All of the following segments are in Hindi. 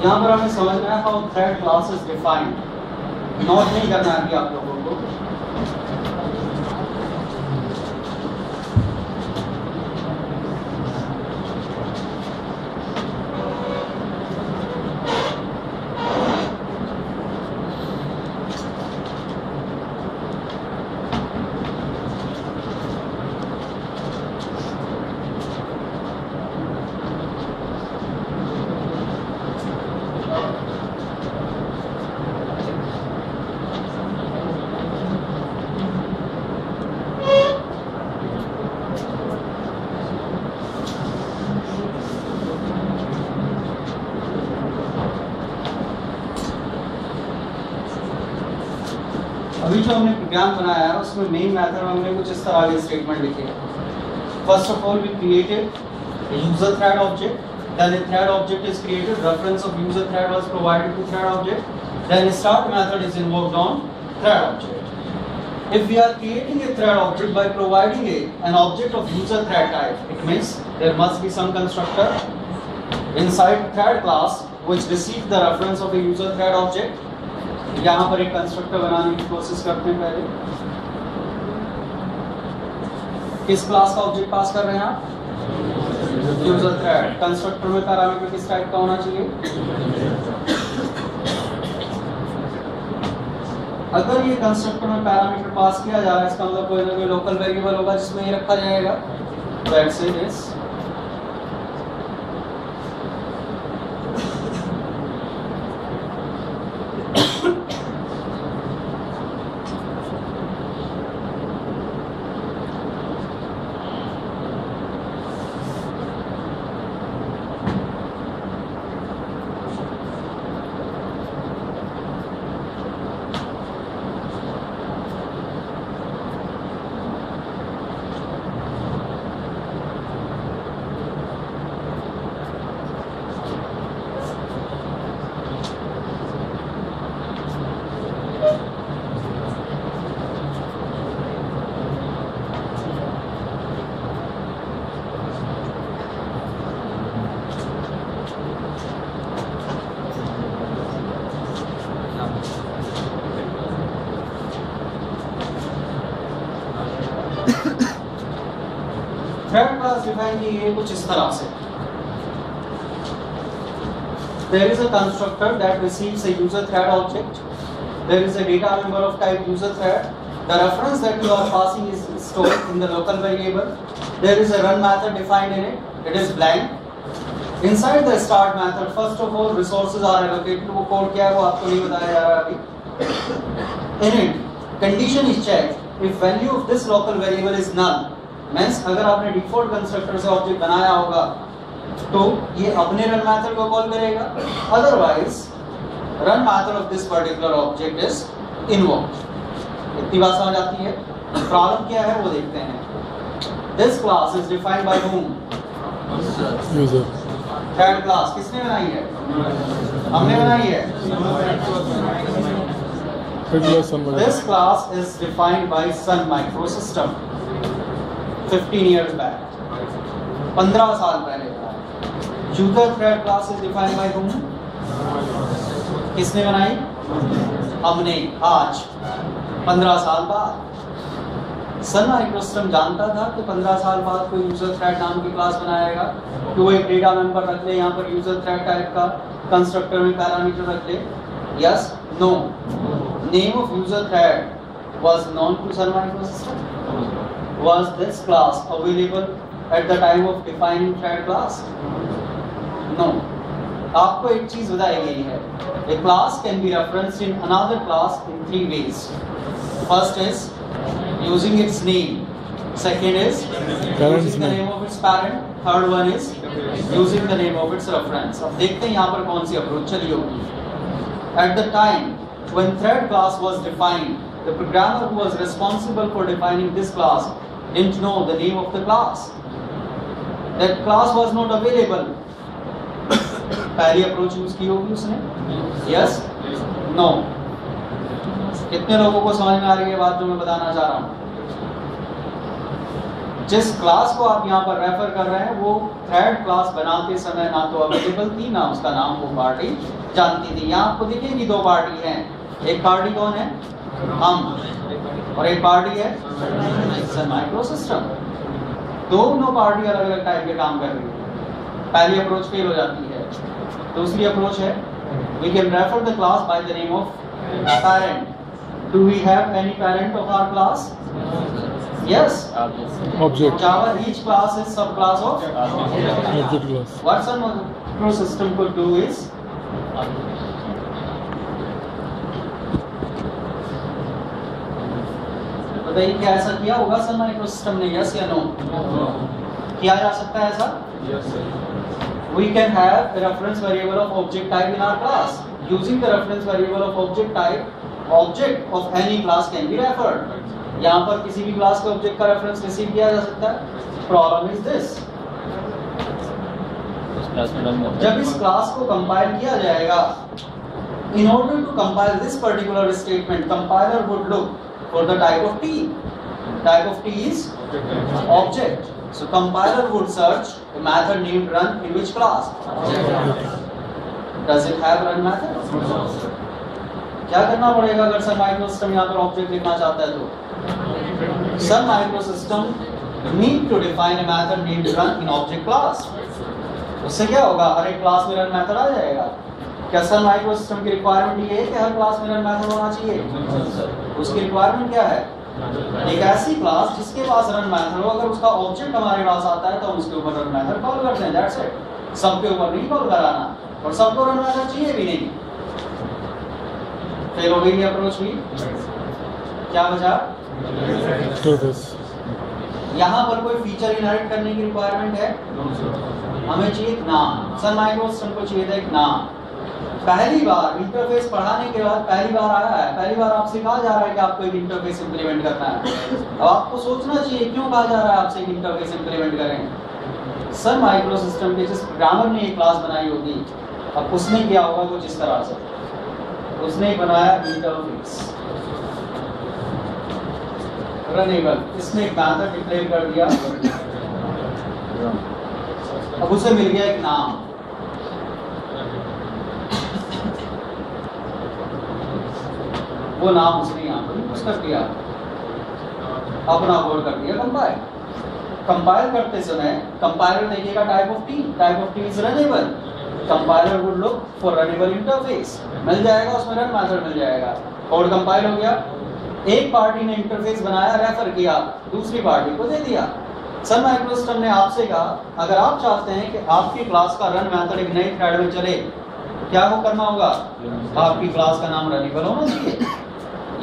यहाँ पर हमें समझना है how thread class is defined, note नहीं करना है अभी आप लोगों को। अभी जो हमने प्रोग्राम बनाया है उसमें मेन मेथड में हमने कुछ इस तरह के स्टेटमेंट लिखे हैं। First of all we created user thread object, then a thread object is created, reference of user thread was provided to thread object, then a start method is invoked on thread object. If we are creating a thread object by providing an object of user thread type, it means there must be some constructor inside thread class which receives the reference of a user thread object. यहाँ पर एक कंस्ट्रक्टर बनाने की कोशिश करते हैं। पहले किस क्लास का ऑब्जेक्ट पास कर रहे हैं आप? User thread. कंस्ट्रक्टर में पैरामीटर किस टाइप का होना चाहिए? अगर ये कंस्ट्रक्टर में पैरामीटर पास किया जा रहा है इसका मतलब कोई ना कोई लोकल वेरिएबल होगा जिसमें ये रखा जाएगा। That's it. Thread class define की है कुछ इस तरह से। There is a constructor that receives a user thread object. There is a data member of type user thread. The reference that you are passing is stored in the local variable. There is a run method defined in it. It is blank. Inside the start method, first of all, resources are allocated. वो कोड क्या है वो आपको नहीं बताया जा रहा है अभी। In it, condition is checked if value of this local variable is null. Means अगर आपने डिफॉल्ट कंस्ट्रक्टर से ऑब्जेक्ट बनाया होगा तो ये अपने रन मेथड को कॉल करेगा, otherwise run method of this particular object is invoked. इतनी बात समझ आती है? प्रॉब्लम क्या है वो देखते हैं। This class is defined by whom? User. Thread class किसने बनाई है? हमने बनाई है। This class is defined by Sun Microsystem 15 years back, 15 साल पहले। User thread class is defined by whom? किसने बनाई? हमने। आज 15 साल बाद सन माइक्रोसिस्टम जानता था कि 15 साल बाद कोई यूजर थ्रेड नाम की क्लास बनाएगा कि वो एक डेटा मेंबर रख ले, यहाँ पर यूजर थ्रेड टाइप का कंस्ट्रक्टर में पैरामीटर रख ले। Yes, no. Name of user thread was known to Sun Microsystem. Was this class available at the time of defining thread class? No. आपको एक चीज बताई गई है। A class can be referenced in another class in 3 ways. First is using its name. Second is using the name of its parent. Third one is using the name of its reference. अब देखते हैं यहाँ पर कौन सी अप्रोच चली होगी। At the time when thread class was defined, the programmer who was responsible for defining this class didn't know the name of the class. That class was not available. पहली अप्रोच यूज की होगी उसने? Yes? No? कितने लोगों को समझ में आ रही है बात जो मैं बताना चाह रहा हूँ? जिस क्लास को आप यहाँ पर रेफर कर रहे हैं वो थ्रेड क्लास बनाते समय ना तो अवेलेबल थी, ना उसका नाम वो पार्टी जानती थी। यहाँ आपको दिखेगी दो पार्टी हैं, एक पार्टी कौन है, हम, और एक पार्टी है सन माइक्रो सिस्टम। दोनों पार्टी अलग अलग टाइप के काम कर रही है। पहली अप्रोच फेल हो जाती है। दूसरी अप्रोच है we can refer the class by the name of parent. Do we have any parent of our class? Yes. Object. Java, each class is subclass of Object class. What some macro system could do is बताइए क्या ऐसा किया होगा सन माइक्रो सिस्टम ने? यस या नो? किया जा सकता है ऐसा? Yes, sir. We can have a reference variable of object type in our class. Using the reference variable of object type, object of any class can be referred. यहाँ पर किसी भी क्लास के ऑब्जेक्ट का रेफरेंस रिसीव किया जा सकता है। प्रॉब्लम इज दिस, जब इस क्लास को कंपाइल किया जाएगा, in order to compile this particular statement, compiler would look for the type of T. Type of T is object. So compiler would search a method named run in which class? Does it have run method? क्या करना पड़ेगा अगर सन माइक्रो सिस्टम यहाँ पर ऑब्जेक्ट लिखना चाहता है तो? Sun microsystem need to define a method named run in object class. उससे क्या होगा, हर एक क्लास में रन मेथड आ जाएगा। क्या सन माइक्रोसिस्टम की रिक्वायरमेंट ये है कि हर क्लास में रन मेथड होना चाहिए? उसकी रिक्वायरमेंट क्या है? एक ऐसी क्लास जिसके पास रन मेथड हो, अगर उसका ऑब्जेक्ट हमारे पास आता है तो हम उसके ऊपर रन मेथड कॉल करते हैं। That's it. सबके ऊपर नहीं कॉल कराना, और सबको रन मेथड चाहिए भी नहीं। फेल हो गई ये अप्रोच भी। क्या बचा? यहाँ पर कोई फीचर इनहेरिट करने की रिक्वायरमेंट है? हमें चाहिए एक नाम। सन माइक्रो सिस्टम को चाहिए था एक नाम। पहली बार इंटरफेस पढ़ाने के बाद पहली बार आया है, पहली बार आपसे कहा जा रहा है कि आपको एक इंटरफेस इंप्लीमेंट करना है। अब आपको सोचना चाहिए क्यों कहा जा रहा है आपसे एक इंटरफेस इंप्लीमेंट करें। सन माइक्रो सिस्टम के जिस प्रोग्रामर ने एक क्लास बनाई होगी, अब उसने किया होगा कुछ इस तरह से, उसने बनाया इंटरफेस रनेबल, इसमें एक मेथड डिक्लेयर कर दिया। अब उसे मिल गया एक नाम। वो नाम उसने यहाँ पर यूज कर दिया, अपना कोड कर दिया कंपाइल। कंपाइल करते समय कंपाइलर देखेगा type of T, type of T is runnable. Compiler would look for runnable interface, मिल जाएगा, उसमें रन मेथड मिल जाएगा। कोड कंपाइल हो गया। एक पार्टी ने इंटरफेस बनाया, रेफर किया, दूसरी पार्टी को दे दिया। सन माइक्रो सिस्टम ने आपसे कहा अगर आप चाहते हैं कि आपकी क्लास का रन मेथड एक नई थ्रेड में चले, क्या वो करना होगा? आपकी क्लास का नाम रनेबल होना चाहिए।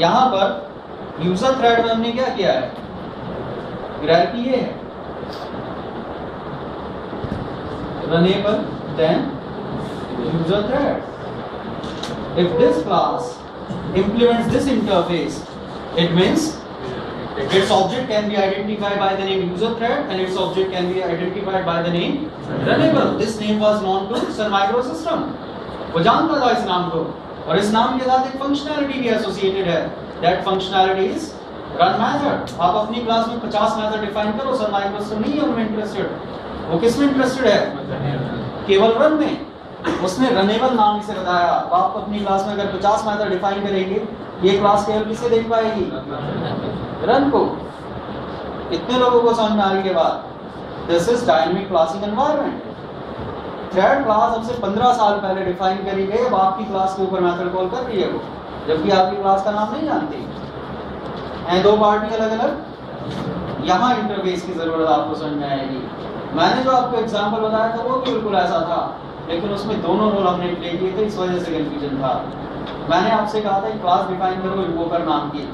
यहाँ पर यूजर थ्रेड में हमने क्या किया है? हायरार्की ये है, runnable then user thread. If this class implements this interface, it means its object can be identified by the name user thread and its object can be identified by the name runnable. This name was known to Sun Micro System. वो जानता था इस नाम को, और इस नाम के साथ एक फंक्शनैलिटी भी एसोसिएटेड है। That functionality is run method. आप अपनी क्लास में 50 मेथड डिफाइन करो, सन माइक्रो सिस्टम नहीं है उनमें इंटरेस्टेड। वो किस में इंटरेस्टेड है? केवल रन में। उसने रनेबल नाम इसे बताया। आप अपनी क्लास में अगर 50 मेथड डिफाइन करेंगे, ये क्लास केवल किसे देख पाएगी? रन को। कितने लोगों को समझ में आ रही है बात? This is dynamic classing environment. Thread class अब से 15 साल पहले डिफाइन करी गई, अब आपकी क्लास के ऊपर मेथड कॉल कर रही है वो, जबकि आपकी क्लास का नाम नहीं जानती है। दो पार्टी अलग अलग। यहाँ इंटरफेस की जरूरत आपको समझ में आएगी। मैंने जो आपको एग्जाम्पल बताया था वो भी बिल्कुल ऐसा था, लेकिन उसमें दोनों रोल हमने प्ले किए थे, इस वजह से कंफ्यूजन था। मैंने आपसे कहा था क्लास डिफाइन करो इन्वोकर नाम की,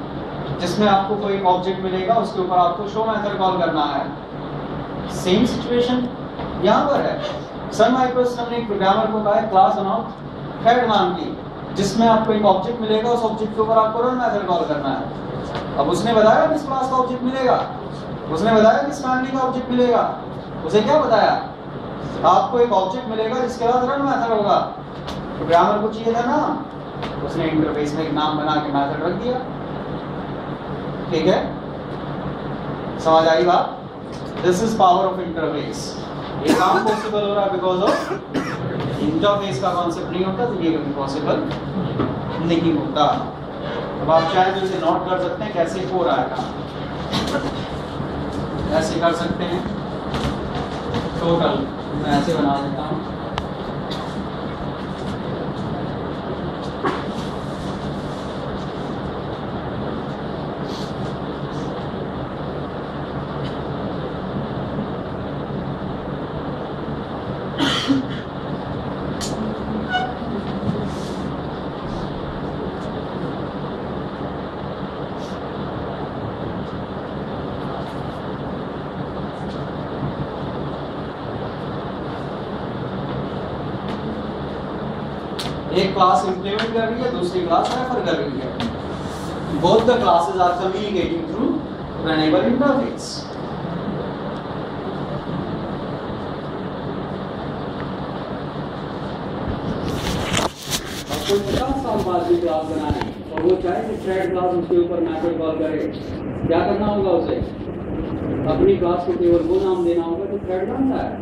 जिसमें आपको कोई ऑब्जेक्ट मिलेगा, उसके ऊपर आपको शो मेथड कॉल करना है। सेम सिचुएशन यहाँ पर है। सन माइक्रो सिस्टम ने एक प्रोग्रामर को कहा है क्लास बनाओ थ्रेड नाम की, जिसमें आपको एक ऑब्जेक्ट मिलेगा, उस ऑब्जेक्ट के ऊपर आपको रन मेथड कॉल करना है। अब उसने बताया किस क्लास का ऑब्जेक्ट मिलेगा, उसने बताया किस फैमिली का ऑब्जेक्ट मिलेगा। उसे क्या बताया? आपको एक ऑब्जेक्ट मिलेगा जिसके बाद रन मेथड होगा। प्रोग्रामर को चाहिए था ना, उसने इंटरफेस में एक नाम बना के मेथड रख दिया। ठीक है, समझ आई बात? This is power of interface. ये काम पॉसिबल हो रहा है बिकॉज ऑफ इंटरफेस का कॉन्सेप्ट नहीं होता तो ये कभी पॉसिबल नहीं होता। अब आप चाहे तो इसे नोट कर सकते हैं कैसे हो रहा है काम, ऐसे कर सकते हैं। टोटल मैं ऐसे बना देता हूँ। एक क्लास इंप्लीमेंट कर रही है, दूसरी क्लास रेफर कर रही है। Both the classes are communicating through runnable interface. अब कोई 50 साल बाद भी क्लास बनाए और वो चाहे कि थ्रेड क्लास उसके ऊपर मेथड कॉल करे, क्या करना होगा उसे? अपनी क्लास को केवल वो नाम देना होगा जो थ्रेड बनता है।